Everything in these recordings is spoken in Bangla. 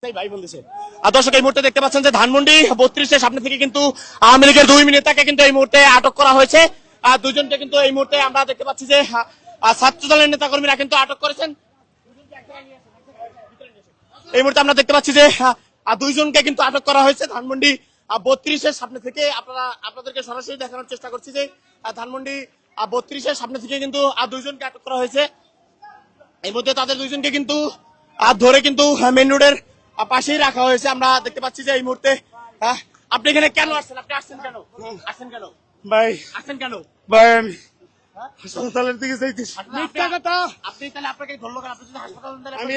দর্শক এই মুহূর্তে দেখতে পাচ্ছেন যে ধানমন্ডি 32-এর সামনে থেকে কিন্তু আওয়ামী লীগের 2 নেতাকে কিন্তু এই মুহূর্তে আটক করা হয়েছে। দুজনকে কিন্তু এই মুহূর্তে আমরা দেখতে পাচ্ছি যে ছাত্র দলের নেতাকর্মীরা কিন্তু আটক করেছেন। এই মুহূর্তে আমরা দেখতে পাচ্ছি যে দুইজনকে কিন্তু আটক করা হয়েছে ধানমন্ডি 32-এর সামনে থেকে। আপনাদেরকে সরাসরি দেখানোর চেষ্টা করছি যে ধানমন্ডি 32-এর সামনে থেকে কিন্তু দুইজনকে আটক করা হয়েছে। এই মধ্যে তাদের দুইজনকে কিন্তু ধরে কিন্তু মেইন রোডের পাশেই রাখা হয়েছে। আমরা দেখতে পাচ্ছি যে এই মুহূর্তে আপনি এখানে কেন আসছেন? আপনি আসছেন কেন? ভাই আসছেন কেন? ভাই আমি হাসপাতালের দিকে যাইতেছি। আপনি তাহলে আপনাকে ধরলো কেন? আপনি যদি হাসপাতাল আমি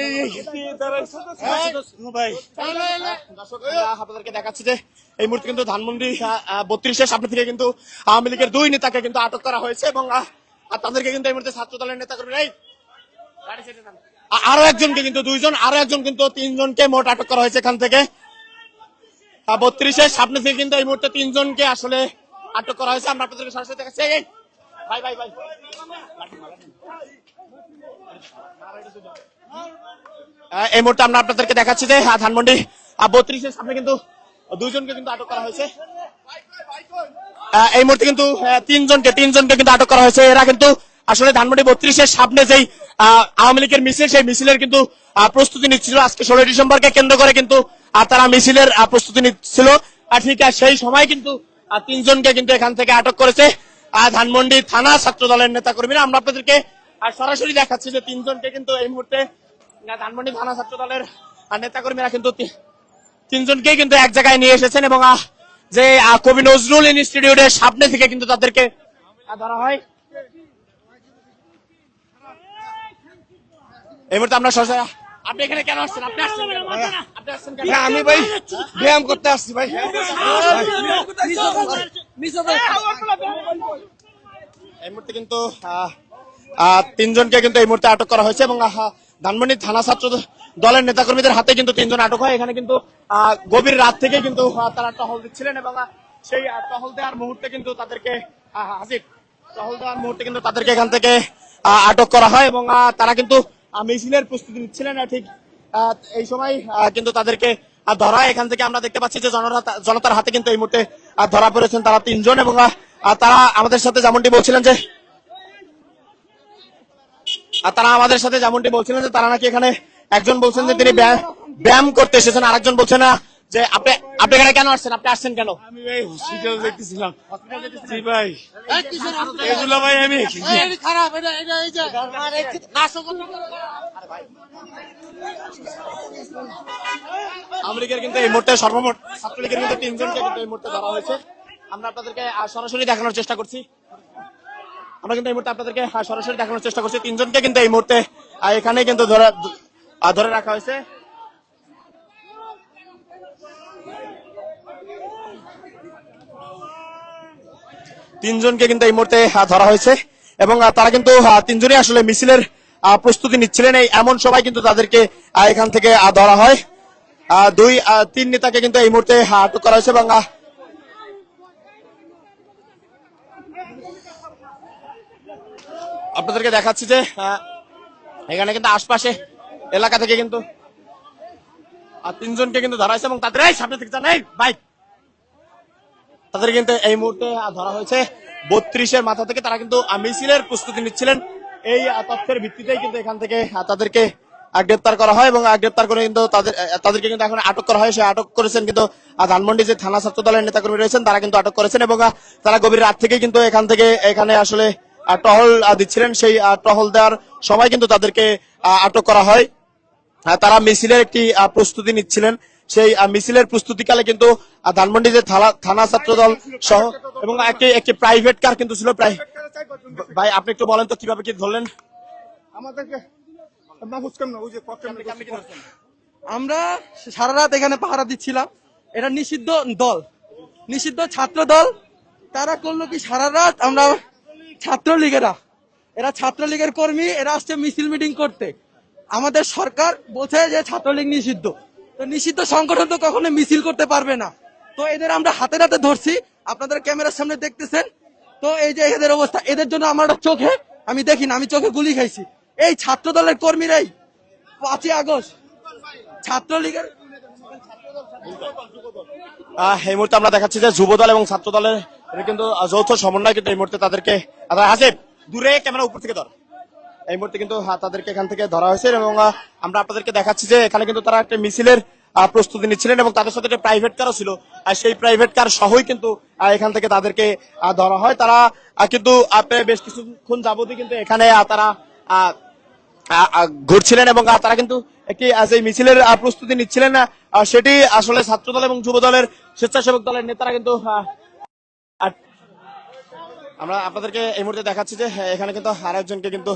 ভাই দর্শক আপনাদেরকে দেখাচ্ছি যে এই মুহূর্তে কিন্তু ধানমন্ডি 32-এর সামনে থেকে কিন্তু আওয়ামী লীগের 2 নেতাকে কিন্তু আটক করা হয়েছে এবং তাদেরকে কিন্তু এই মুহূর্তে ছাত্র দলের নেতাকর্মীরা আরো একজনকে কিন্তু দুইজন, আরো একজন কিন্তু 3 জনকে মোট আটক করা হয়েছে এখান থেকে। 32-এর সামনে থেকে কিন্তু এই মুহূর্তে 3 জনকে আসলে আটক করা হয়েছে। আমরা আপনাদেরকে সরাসরি দেখাচ্ছি। ভাই এই মুহূর্তে আমরা আপনাদেরকে দেখাচ্ছি যে ধানমন্ডি 32-এর সামনে কিন্তু 2 জনকে কিন্তু আটক করা হয়েছে। এই মুহূর্তে কিন্তু 3 জনকে কিন্তু আটক করা হয়েছে। এরা কিন্তু আসলে ধানমন্ডি 32-এর সামনে যেই আওয়ামী লীগের মিছিল, সেই মিছিলের কিন্তু প্রস্তুতি নিচ্ছিল। আজকে 16 ডিসেম্বরকে কেন্দ্র করে কিন্তু তারা মিছিলের প্রস্তুতি নিচ্ছিল। ঠিক সেই সময় কিন্তু 3 জনকে কিন্তু এখান থেকে আটক করেছে ধানমন্ডি থানা ছাত্র দলের নেতাকর্মীরা। আমরা আপনাদেরকে সরাসরি দেখাচ্ছি যে 3 জনকে কিন্তু এই মুহূর্তে ধানমন্ডি থানা ছাত্র দলের নেতাকর্মীরা কিন্তু 3 জনকে কিন্তু এক জায়গায় নিয়ে এসেছেন এবং যে কবি নজরুল ইনস্টিটিউটের সামনে থেকে কিন্তু তাদেরকে ধরা হয়। এই মুহূর্তে আমরা আপনি এখানে কেন আসছেন? আপনি আসছেন কেন? আমি ভাই ব্যায়াম করতে আসছি ভাই। এই মুহূর্তে কিন্তু 3 জনকে কিন্তু এই মুহূর্তে আটক করা হয়েছে এবং ধানমন্ডি থানা ছাত্র দলের নেতাকর্মীদের হাতে কিন্তু 3 জন আটক হয়। এখানে কিন্তু গভীর রাত থেকে কিন্তু তারা টহল দিচ্ছিলেন এবং সেই টহল দেওয়ার মুহূর্তে কিন্তু তাদেরকে এখান থেকে আটক করা হয় এবং তারা কিন্তু মিছিলের প্রস্তুতি নিচ্ছিলেন। ঠিক এই সময় কিন্তু তাদেরকে ধরা। এখান থেকে আমরা দেখতে পাচ্ছি যে জনতার হাতে কিন্তু এই মুহূর্তে ধরা পড়েছেন তারা 3 জন এবং তারা আমাদের সাথে যেমনটি বলছিলেন যে তারা নাকি এখানে একজন বলছেন যে তিনি ব্যায়াম করতে এসেছেন, আরেকজন বলছেন না যে আপনি এখানে কেন আসছেন? আপনি আসছেন কেন? আমি ভাই হসপিটাল যাইতেছিলাম। জি ভাই এগুলো ভাই আমি আমেরিকার কিন্তু এই মুহূর্তে সর্বমোট ছাত্রলীগের কিন্তু 3 জনকে কিন্তু এই মুহূর্তে ধরা হয়েছে। আমরা আপনাদেরকে সরাসরি দেখানোর চেষ্টা করছি। 3 জনকে কিন্তু এই মুহূর্তে এখানে কিন্তু ধরে রাখা হয়েছে। তিনজনকে কিন্তু এই মুহূর্তে ধরা হয়েছে এবং তারা কিন্তু 3 জনই আসলে মিছিলের প্রস্তুতি নিচ্ছিলেন। এই এমন সবাই কিন্তু তাদেরকে এখান থেকে ধরা হয়। 3 নেতাকে কিন্তু এই মুহূর্তে আটক করা হয়েছে এবং আপনাদেরকে দেখাচ্ছি যে এখানে কিন্তু আশপাশে এলাকা থেকে কিন্তু 3 জনকে কিন্তু ধরা হয়েছে এবং তাদের সামনে থেকে তাদের কিন্তু এই মুহূর্তে ধরা হয়েছে 32-এর মাথা থেকে। তারা কিন্তু মিছিলের প্রস্তুতি নিচ্ছিলেন। এই তথ্যের ভিত্তিতেই কিন্তু এখান থেকে তাদেরকে গ্রেপ্তার করা হয় এবং গ্রেপ্তার করে কিন্তু তাদেরকে কিন্তু এখন আটক করা হয়। সে আটক করেছেন কিন্তু ধানমন্ডি যে থানা ছাত্র দলের নেতাকর্মী রয়েছেন তারা কিন্তু আটক করেছেন এবং তারা গভীর রাত থেকে কিন্তু এখানে আসলে টহল দিচ্ছিলেন। সেই টহল দেওয়ার সময় কিন্তু তাদেরকে আটক করা হয়। তারা মিছিলের একটি প্রস্তুতি নিচ্ছিলেন। সেই মিছিলের প্রস্তুতিকালে কিন্তু ধানমন্ডি যে থানা ছাত্র দল সহ এবং একটি প্রাইভেট কার কিন্তু ছিল। ভাই আপনি একটু বলেন তো কিভাবে কি ধরলেন? আমরা সারা রাত এখানে পাহারা দিচ্ছিলাম। এটা নিষিদ্ধ ছাত্র দল। তারা করলো কি সারা রাত আমরা এরা ছাত্রলীগের কর্মী, এরা আসছে মিছিল মিটিং করতে। আমাদের সরকার বলছে যে ছাত্রলীগ নিষিদ্ধ, তো নিষিদ্ধ সংগঠন তো কখনো মিছিল করতে পারবে না। তো এদের আমরা হাতে নাতে ধরছি, আপনাদের ক্যামেরার সামনে দেখতেছেন। তো এই যে এদের অবস্থা, এদের জন্য আমার আমি দেখি না, আমি চোখে গুলি খাইছি। এই ছাত্র দলের কর্মীরাই 5ই আগস্ট ছাত্রলীগের এই মুহূর্তে আমরা দেখাচ্ছি যে যুব দল এবং ছাত্র দলের এটা কিন্তু যৌথ সমন্বয় কিন্তু এই মুহূর্তে তাদেরকে হাসিব দূরে ক্যামেরা উপর থেকে ধর এই মুহূর্তে কিন্তু তাদেরকে এখান থেকে ধরা হয়েছে এবং আমরা আপনাদেরকে দেখাচ্ছি যে এখানে কিন্তু তারা একটা মিছিলের প্রস্তুতি নিচ্ছিলেন এবং তাদের সাথে একটা প্রাইভেট কারও ছিল আর সেই প্রাইভেট কার সহই কিন্তু এখান থেকে তাদেরকে ধরা হয় তারা কিন্তু বেশ কিছুক্ষণ যাবতই কিন্তু এখানে তারা ঘুরছিলেন এবং তারা কিন্তু একটি যে মিছিলের প্রস্তুতি নিচ্ছিলেন সেটি আসলে ছাত্র দল এবং যুব দলের স্বেচ্ছাসেবক দলের নেতারা কিন্তু আমরা আপনাদেরকে এই মুহূর্তে দেখাচ্ছি যে এখানে কিন্তু আরেকজনকে কিন্তু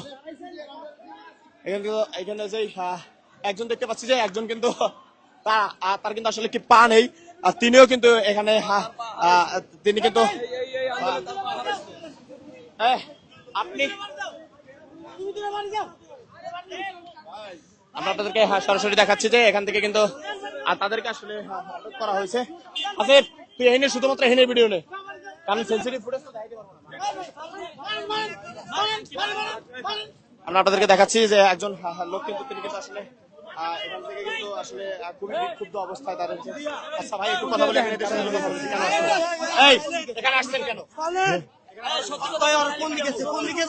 এখানে যে একজন দেখতে পাচ্ছি যে একজন কিন্তু তার কিন্তু আসলে কি পা নেই তিনিও কিন্তু এখানে তিনি কিন্তু আপনি আমরা আপনাদেরকে সরাসরি দেখাচ্ছি যে এখান থেকে কিন্তু তাদেরকে আসলে আটক করা হয়েছে আচ্ছা তুই এখানে শুধুমাত্র এখানে ভিডিও নে কারণ সেন্সিটিভ ফুটেজ তো দেখাইতে পারবো না। আমরা আপনাদেরকে দেখাচ্ছি যে একজন লোক কিন্তু তিনি কিন্তু আসলে এখান থেকে কিন্তু আসলে খুবই বিক্ষুব্ধ অবস্থায় তাদের আচ্ছা ভাই একটু কথা বলে এখানে আসছেন কেন কোন দিকে কোন দিকে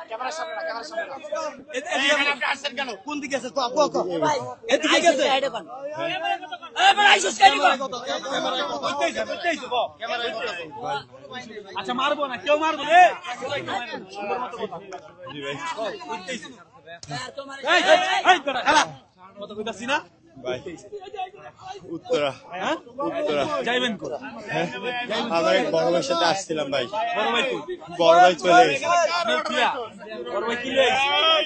ক্যামেরার সামনে না ক্যামেরার সামনে না আপনি আসছেন কেন কোন দিকে আছে তো আপু এদিকে গেছে আচ্ছা মারবো না কেউ মারবো রে কত কইতাছি না ভাই উত্তরা উত্তরা যাইবেন কো আমার এক বড় ভাইয়ের সাথে আসছিলাম ভাই বড় ভাই কই বড় ভাই চলে গেছে বড় ভাই কি লই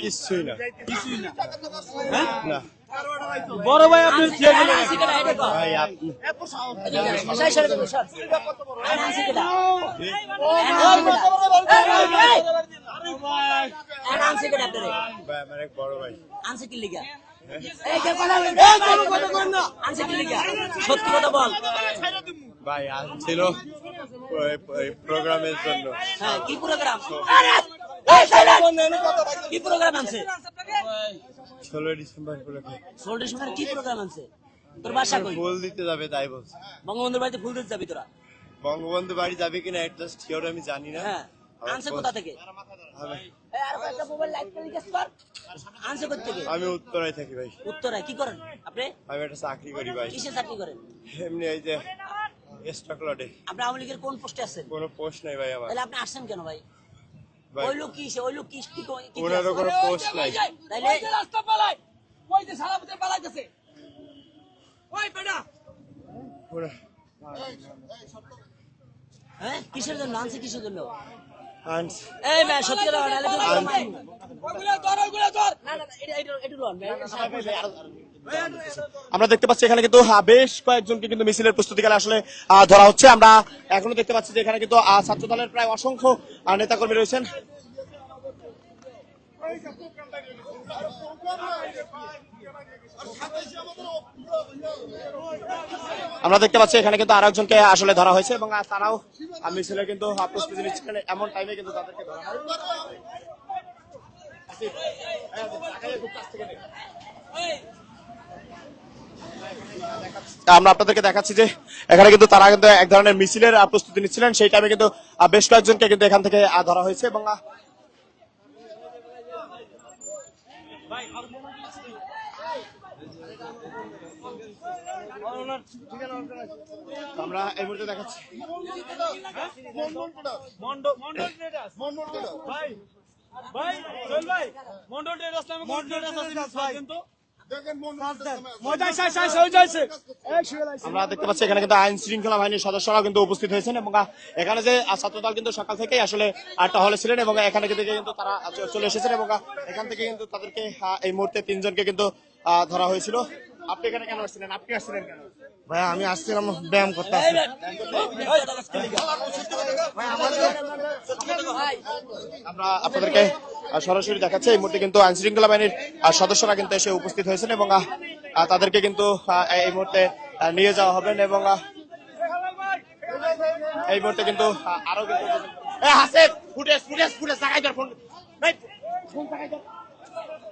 কিছুই না কিছুই না না বড় ভাই আপনি থিয়া গেলেন ভাই আপনি ভাই আমার এক বড় ভাই সত্যি কথা বল ভাই ছিল প্রোগ্রামের জন্য হ্যাঁ কি প্রোগ্রাম কি প্রোগ্রাম আছে 16 ডিসেম্বর উপলক্ষে 16 ডিসেম্বর কি প্রোগ্রাম আছে তোর বাসা কই ফুল দিতে যাবে তাই বলছে বঙ্গবন্ধুর বাড়িতে ফুল দিতে যাবি তোরা বঙ্গবন্ধু বাড়ি যাবে কিনা এটা শিওর আমি জানি না হ্যাঁ আনছে কোথা থেকে এই আর একটা মোবাইল লাইট করে জিজ্ঞেস কর আনছে কোথা থেকে আমি উত্তরায় থাকি ভাই উত্তরায় কি করেন আপনি আমি একটা চাকরি করি ভাই কিসে চাকরি করেন এমনি এই যে স্টক লটে আপনি আওয়ামী লীগের কোন পোস্টে আছেন কোনো পোস্ট নাই ভাই আমার তাহলে আপনি আসছেন কেন ভাই ভাই ওই লোক কি ওই লোক কি ওনারও কোনো পোস্ট নাই তাইলে রাস্তা পালায় ওই যে সালামতে পালাইতেছে ওই বেটা ওরা- হ্যাঁ কিসের জন্য আনছে কিসের জন্য আনস এই ভাই সত্যি কথা নালে তো ওগুলা ধর না না এটা লন আমরা দেখতে পাচ্ছি এখানে কিন্তু বেশ কয়েকজনকে কিন্তু মিছিলের প্রস্তুতিকালে আসলে ধরা হচ্ছে আমরা এখনো দেখতে পাচ্ছি যে এখানে কিন্তু ছাত্র দলের প্রায় অসংখ্য নেতাকর্মী রয়েছেন আমরা দেখতে পাচ্ছি এখানে কিন্তু আরো একজনকে আসলে ধরা হয়েছে এবং তারাও মিছিলের কিন্তু প্রস্তুতি নিচ্ছেন এমন টাইমে কিন্তু তাদেরকে ধরা হয় আমরা আপনাদেরকে দেখাচ্ছি যে এখানে কিন্তু তারা কিন্তু এক ধরনের মিছিলের প্রস্তুতি নিচ্ছিলেন সেই টাইমে কিন্তু বেশ কয়েকজনকে কিন্তু এখান থেকে ধরা হয়েছে এবং আমরা এই মুহূর্তে দেখাচ্ছি ভাই ভাই চল ভাই মন্ডল ট্রেডার্স নামে মন্ডল ট্রেডার্স ভাই কিন্তু আমরা দেখতে পাচ্ছি এখানে কিন্তু আইন শৃঙ্খলা বাহিনীর সদস্যরাও কিন্তু উপস্থিত হয়েছেন এবং এখানে যে ছাত্রদল কিন্তু সকাল থেকেই আসলে টহলে ছিলেন এবং এখানে কিন্তু তারা চলে এসেছেন এবং এখান থেকে কিন্তু তাদেরকে এই মুহূর্তে 3 জনকে কিন্তু ধরা হয়েছিল। আপনি এখানে কেন আসছিলেন? আপনি আসছিলেন কেন? ভাই আমি আসছিলাম ব্যায়াম করতে আমরা আপনাদেরকে সরাসরি দেখাচ্ছি এই মুহূর্তে কিন্তু আইন শৃঙ্খলা বাহিনীর সদস্যরা কিন্তু এসে উপস্থিত হয়েছেন এবং তাদেরকে কিন্তু এই মুহূর্তে নিয়ে যাওয়া হবে এবং এই মুহূর্তে কিন্তু আরো কিন্তু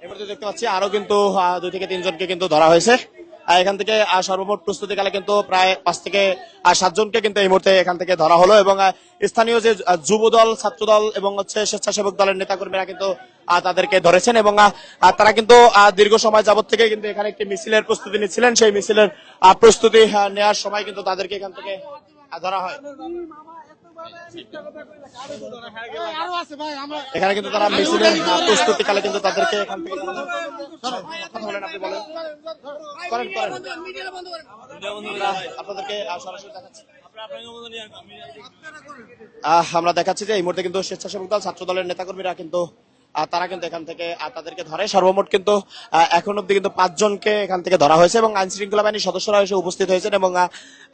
এই মুহূর্তে দেখতে পাচ্ছি আরো কিন্তু 2 থেকে 3 জনকে কিন্তু ধরা হয়েছে। এখান থেকে সর্বমোট প্রস্তুতিকালে কিন্তু প্রায় 5 থেকে 7 জনকে কিন্তু এই মুহূর্তে এখান থেকে ধরা হলো এবং স্থানীয় যে যুবদল, ছাত্রদল এবং হচ্ছে স্বেচ্ছাসেবক দলের নেতাকর্মীরা কিন্তু তাদেরকে ধরেছেন এবং তারা কিন্তু দীর্ঘ সময় যাবত থেকে কিন্তু এখানে একটি মিছিলের প্রস্তুতি নিচ্ছিলেন। সেই মিছিলের প্রস্তুতি নেওয়ার সময় কিন্তু তাদেরকে এখান থেকে ধরা হয়। এখানে কিন্তু তারা মিছিলের প্রস্তুতিকালে কিন্তু তাদেরকে এখান থেকে কথা বলেন, আপনি বলেন, করেন করেন, আমরা আপনাদেরকে সরাসরি দেখাচ্ছি। আমরা দেখাচ্ছি যে এই মুহূর্তে কিন্তু স্বেচ্ছাসেবক দল, ছাত্র দলের নেতাকর্মীরা কিন্তু তারা কিন্তু এখান থেকে তাদেরকে ধরে। সর্বমোট কিন্তু এখন অব্দি কিন্তু 5 জনকে এখান থেকে ধরা হয়েছে এবং আইন শৃঙ্খলা বাহিনীর সদস্যরা এসে উপস্থিত হয়েছেন এবং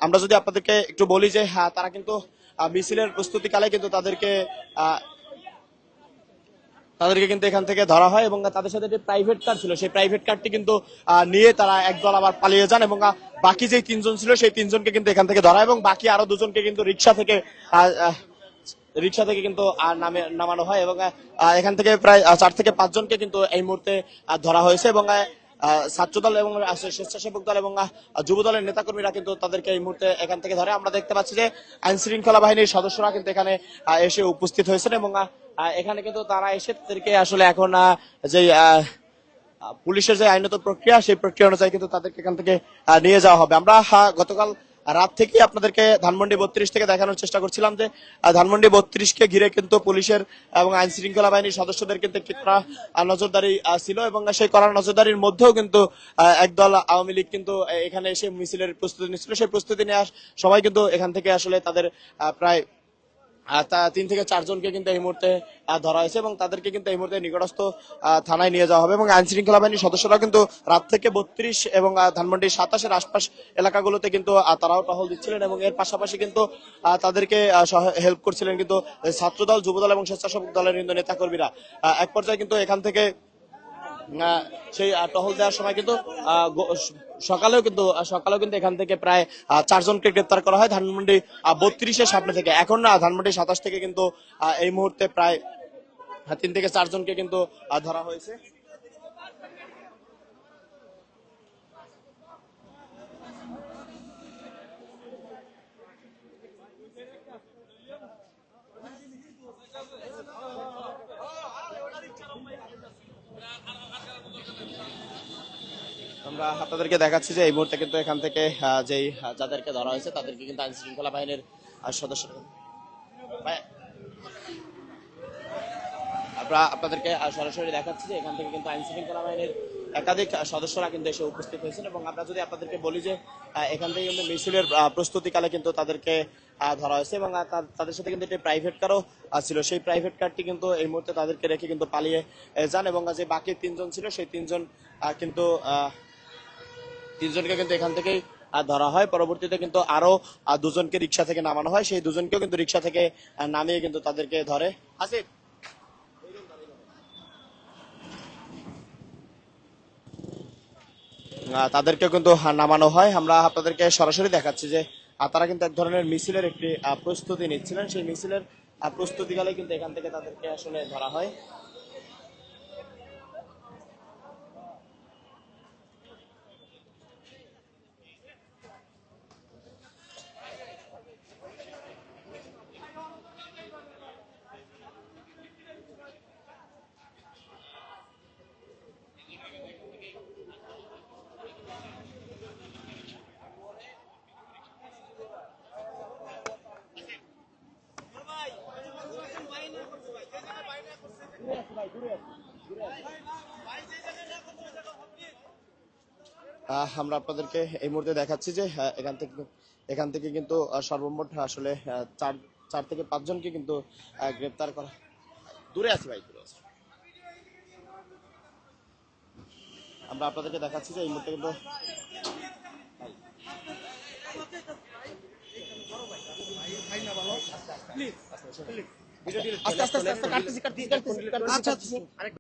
আমরা যদি আপনাদেরকে একটু বলি যে তারা কিন্তু মিছিলের প্রস্তুতিকালে কিন্তু তাদেরকে কিন্তু এখান থেকে ধরা হয় এবং তাদের সাথে যে প্রাইভেট কার ছিল সেই প্রাইভেট কারটি কিন্তু নিয়ে তারা একদল আবার পালিয়ে যান এবং বাকি যে 3 জন ছিল সেই 3 জনকে কিন্তু এখান থেকে ধরা এবং বাকি আরো 2 জনকে কিন্তু রিক্সা থেকে কিন্তু নামানো হয় এবং এখান থেকে প্রায় 4 থেকে 5 জনকে কিন্তু এই মুহূর্তে ধরা হয়েছে এবং ছাত্রদল এবং স্বেচ্ছাসেবক দল এবং যুব দলের নেতাকর্মীরা কিন্তু তাদেরকে এই মুহূর্তে এখান থেকে ধরে। আমরা দেখতে পাচ্ছি যে আইন শৃঙ্খলা বাহিনীর সদস্যরা কিন্তু এখানে এসে উপস্থিত হয়েছেন এবং এখানে কিন্তু তারা এসে তাদেরকে আসলে এখন যে পুলিশের যে আইনত প্রক্রিয়া সেই প্রক্রিয়া অনুযায়ী কিন্তু তাদেরকে এখান থেকে নিয়ে যাওয়া হবে। আমরা গতকাল রাত থেকে আপনাদেরকে ধানমন্ডি 32 থেকে দেখানোর চেষ্টা করছিলাম যে ধানমন্ডি 32 কে ঘিরে কিন্তু পুলিশের এবং আইন শৃঙ্খলা বাহিনীর সদস্যদের কিন্তু একটি কড়া নজরদারি ছিল এবং সেই কড়া নজরদারির মধ্যেও কিন্তু একদল আওয়ামী লীগ কিন্তু এখানে এসে মিছিলের প্রস্তুতি নিচ্ছিল। সেই প্রস্তুতি নেওয়ার সময় কিন্তু এখান থেকে আসলে তাদের প্রায় 3 থেকে 4 জনকে কিন্তু এই মুহূর্তে ধরা হয়েছে এবং তাদেরকে কিন্তু এই মুহূর্তে নিকটস্থ থানায় নিয়ে যাওয়া হবে এবং আইন শৃঙ্খলা বাহিনীর সদস্যরা কিন্তু রাত থেকে 32 এবং ধানমন্ডির 27-এর আশপাশ এলাকাগুলোতে কিন্তু তারাও টহল দিচ্ছিলেন এবং এর পাশাপাশি কিন্তু তাদেরকে হেল্প করছিলেন কিন্তু ছাত্রদল, যুবদল এবং স্বেচ্ছাসেবক দলের কিন্তু নেতাকর্মীরা। এক পর্যায়ে কিন্তু এখান থেকে সেই টহল দেওয়ার সময় কিন্তু সকালেও কিন্তু এখান থেকে প্রায় 4 জনকে গ্রেপ্তার করা হয় ধানমন্ডি 32-এর সামনে থেকে। এখন ধানমন্ডি 27 থেকে কিন্তু এই মুহূর্তে প্রায় 3 থেকে 4 জনকে কিন্তু ধরা হয়েছে। আমরা আপনাদেরকে দেখাচ্ছি যে এই মুহূর্তে কিন্তু এখান থেকে যেই যাদেরকে ধরা হয়েছে তাদেরকে কিন্তু আইন শৃঙ্খলা বাহিনীর সদস্যরা আমরা আপনাদেরকে সরাসরি দেখাচ্ছি যে এখান থেকে কিন্তু আইন শৃঙ্খলা বাহিনীর একাধিক সদস্যরা কিন্তু এসে উপস্থিত হয়েছেন এবং আমরা যদি আপনাদেরকে বলি যে এখান থেকে কিন্তু মিছিলের প্রস্তুতিকালে কিন্তু তাদেরকে ধরা হয়েছে এবং তাদের সাথে কিন্তু একটি প্রাইভেট কারও ছিল। সেই প্রাইভেট কারটি কিন্তু এই মুহূর্তে তাদেরকে রেখে কিন্তু পালিয়ে যান এবং যে বাকি 3 জন ছিল সেই 3 জন কিন্তু 3 জনকে কিন্তু এখান থেকেই ধরা হয়। পরবর্তীতে কিন্তু আরো 2 জনকে রিক্সা থেকে নামানো হয়, সেই 2 জনকেও কিন্তু রিক্সা থেকে নামিয়ে কিন্তু তাদেরকে ধরে। আসিফ তাদেরকে কিন্তু নামানো হয়। আমরা আপনাদেরকে সরাসরি দেখাচ্ছি যে তারা কিন্তু এক ধরনের মিছিলের একটি প্রস্তুতি নিচ্ছিলেন। সেই মিছিলের প্রস্তুতিকালে কিন্তু এখান থেকে তাদেরকে আসলে ধরা হয়। আমরা আপনাদেরকে এই মুহূর্তে দেখাচ্ছি যে এখান থেকে কিন্তু সর্বমোট আসলে 4 থেকে 5 জনকে কিন্তু গ্রেপ্তার করা। দূরে আছি ভাই, দূরে আছি। আমরা আপনাদেরকে দেখাচ্ছি যে এই মুহূর্তে কিন্তু আস্তে আস্তে